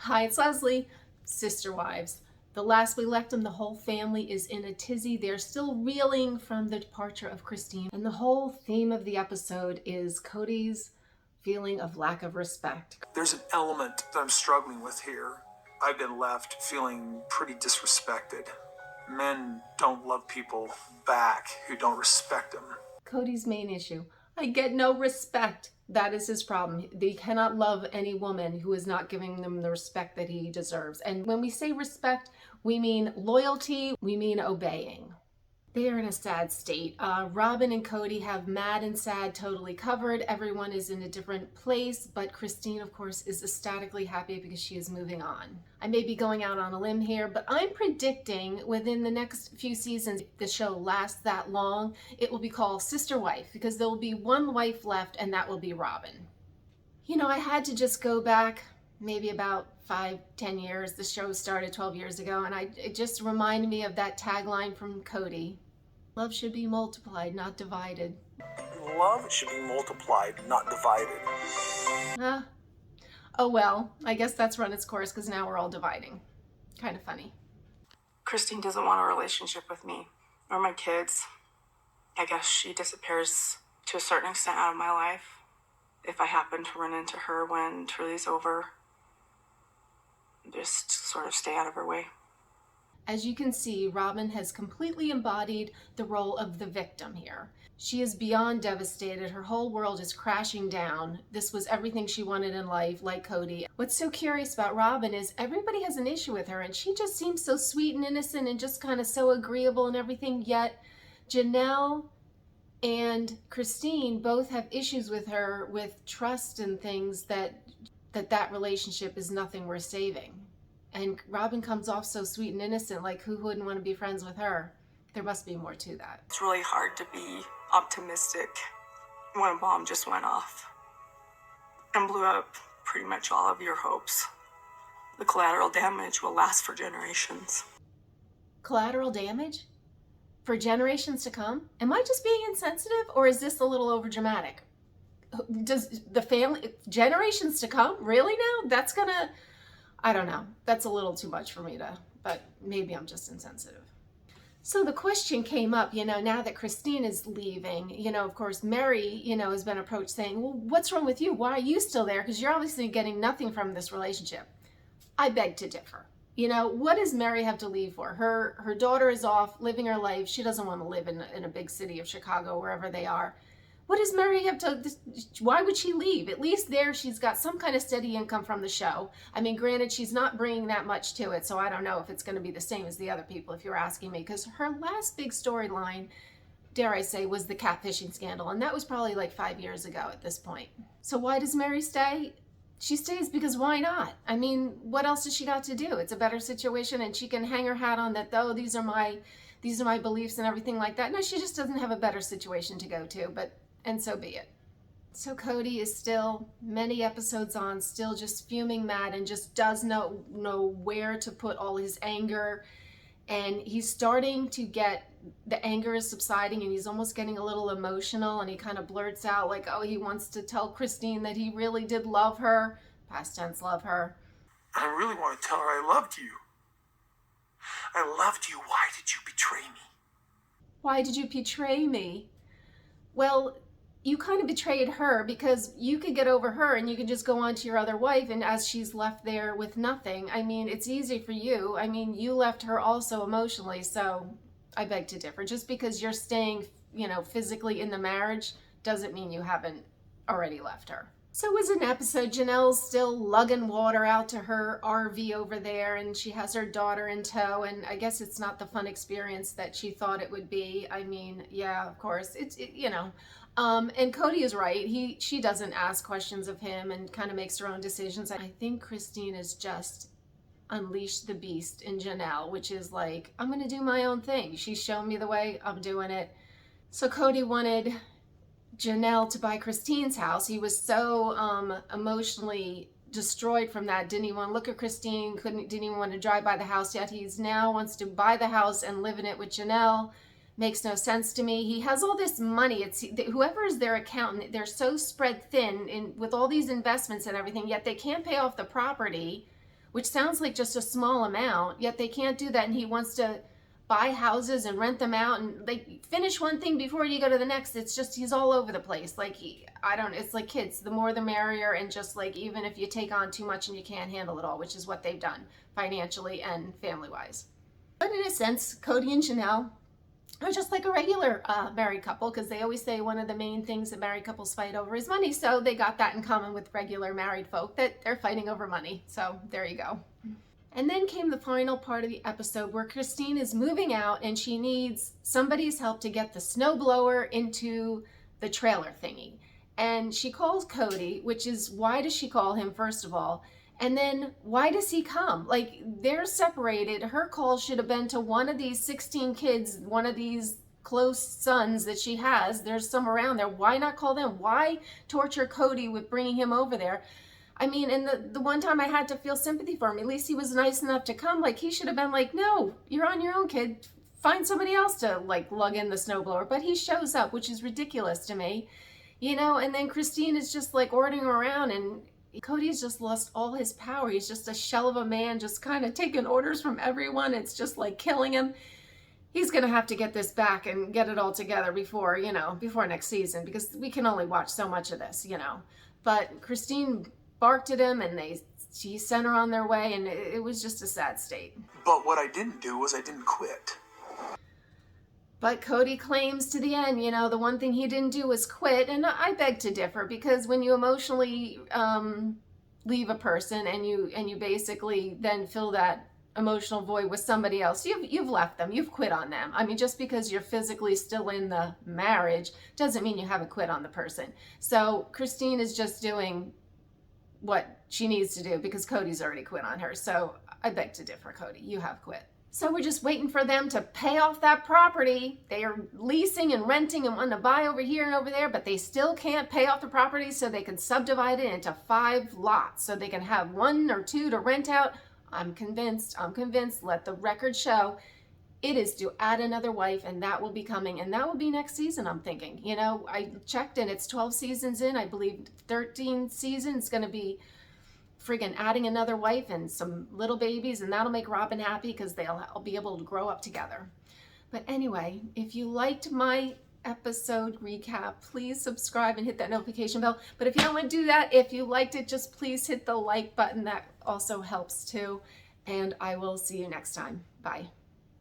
Hi, it's Leslie. Sister Wives. The last we left them, the whole family is in a tizzy. They're still reeling from the departure of Christine. And the whole theme of the episode is Kody's feeling of lack of respect. There's an element that I'm struggling with here. I've been left feeling pretty disrespected. Men don't love people back who don't respect them. Kody's main issue. I get no respect. That is his problem. He cannot love any woman who is not giving them the respect that he deserves. And when we say respect, we mean loyalty, we mean obeying. They are in a sad state. Robin and Kody have mad and sad totally covered. Everyone is in a different place, but Christine, of course, is ecstatically happy because she is moving on. I may be going out on a limb here, but I'm predicting within the next few seasons, if the show lasts that long, it will be called Sister Wife, because there will be one wife left, and that will be Robin. You know, I had to just go back maybe about 5-10 years. The show started 12 years ago, and it just reminded me of that tagline from Kody. Love should be multiplied, not divided. Love should be multiplied, not divided. Oh well, I guess that's run its course because now we're all dividing. Kind of funny. Christine doesn't want a relationship with me or my kids. I guess she disappears to a certain extent out of my life. If I happen to run into her when Truly's over, just sort of stay out of her way. As you can see, Robin has completely embodied the role of the victim here. She is beyond devastated. Her whole world is crashing down. This was everything she wanted in life, like Kody. What's so curious about Robin is everybody has an issue with her, and she just seems so sweet and innocent and just kind of so agreeable and everything, yet Janelle and Christine both have issues with her with trust and things that relationship is nothing worth saving. And Robin comes off so sweet and innocent, like who wouldn't want to be friends with her? There must be more to that. It's really hard to be optimistic when a bomb just went off and blew up pretty much all of your hopes. The collateral damage will last for generations. Collateral damage? For generations to come? Am I just being insensitive, or is this a little overdramatic? Does the family, generations to come? Really now? That's gonna... I don't know. That's a little too much for me but maybe I'm just insensitive. So the question came up, now that Christine is leaving, of course, Mary, has been approached saying, well, what's wrong with you? Why are you still there? Because you're obviously getting nothing from this relationship. I beg to differ. What does Mary have to leave for? Her daughter is off living her life. She doesn't want to live in a big city of Chicago, wherever they are. What does Mary have to, why would she leave? At least there she's got some kind of steady income from the show. I mean, granted, she's not bringing that much to it, so I don't know if it's going to be the same as the other people, if you're asking me, because her last big storyline, dare I say, was the catfishing scandal, and that was probably like 5 years ago at this point. So why does Mary stay? She stays because why not? I mean, what else has she got to do? It's a better situation, and she can hang her hat on that, though, these are my beliefs and everything like that. No, she just doesn't have a better situation to go to, and so be it. So Kody is still, many episodes on, still just fuming mad and just does not know where to put all his anger. And he's starting to get, the anger is subsiding and he's almost getting a little emotional, and he kind of blurts out like, oh, he wants to tell Christine that he really did love her, past tense love her. I really want to tell her I loved you. I loved you. Why did you betray me? Why did you betray me? Well, you kind of betrayed her because you could get over her and you could just go on to your other wife, and as she's left there with nothing, I mean, it's easy for you. I mean, you left her also emotionally, so I beg to differ. Just because you're staying, physically in the marriage doesn't mean you haven't already left her. So it was an episode, Janelle's still lugging water out to her RV over there, and she has her daughter in tow, and I guess it's not the fun experience that she thought it would be. I mean, yeah, of course, and Kody is right. She doesn't ask questions of him and kind of makes her own decisions. I think Christine has just unleashed the beast in Janelle, which is like, I'm going to do my own thing. She's shown me the way, I'm doing it. So Kody wanted Janelle to buy Christine's house. He was so emotionally destroyed from that. Didn't even want to look at Christine, didn't even want to drive by the house yet. He's now wants to buy the house and live in it with Janelle. Makes no sense to me. He has all this money. It's whoever is their accountant, they're so spread thin with all these investments and everything, yet they can't pay off the property, which sounds like just a small amount, yet they can't do that, and he wants to buy houses and rent them out, and like finish one thing before you go to the next. It's just, he's all over the place. Like it's like kids, the more the merrier, and just like, even if you take on too much and you can't handle it all, which is what they've done financially and family wise. But in a sense, Kody and Janelle are just like a regular married couple, because they always say one of the main things that married couples fight over is money. So they got that in common with regular married folk, that they're fighting over money. So there you go. And then came the final part of the episode where Christine is moving out and she needs somebody's help to get the snowblower into the trailer thingy. And she calls Kody, which is, why does she call him, first of all? And then why does he come? Like, they're separated. Her call should have been to one of these 16 kids, one of these close sons that she has. There's some around there. Why not call them? Why torture Kody with bringing him over there? I mean, and the one time I had to feel sympathy for him, at least he was nice enough to come. Like, he should have been like, no, you're on your own, kid. Find somebody else to, like, lug in the snowblower. But he shows up, which is ridiculous to me. You know, and then Christine is just, like, ordering around, and Kody's just lost all his power. He's just a shell of a man, just kind of taking orders from everyone. It's just, like, killing him. He's going to have to get this back and get it all together before, you know, before next season, because we can only watch so much of this, you know. But Christine barked at him, and she sent her on their way, and it was just a sad state. But what I didn't do was I didn't quit. But Kody claims to the end, you know, the one thing he didn't do was quit, and I beg to differ, because when you emotionally leave a person and you basically then fill that emotional void with somebody else, you've left them, you've quit on them. I mean, just because you're physically still in the marriage doesn't mean you haven't quit on the person. So Christine is just doing what she needs to do because Kody's already quit on her. So I beg to differ, Kody. You have quit. So we're just waiting for them to pay off that property. They are leasing and renting and wanting to buy over here and over there, but they still can't pay off the property, so they can subdivide it into 5 lots so they can have 1 or 2 to rent out. I'm convinced, let the record show, it is to add another wife, and that will be coming, and that will be next season, I'm thinking. You know, I checked, and it's 12 seasons in. I believe 13 seasons. It's going to be friggin' adding another wife and some little babies, and that'll make Robin happy because they'll all be able to grow up together. But anyway, if you liked my episode recap, please subscribe and hit that notification bell. But if you don't want to do that, if you liked it, just please hit the like button. That also helps too. And I will see you next time. Bye.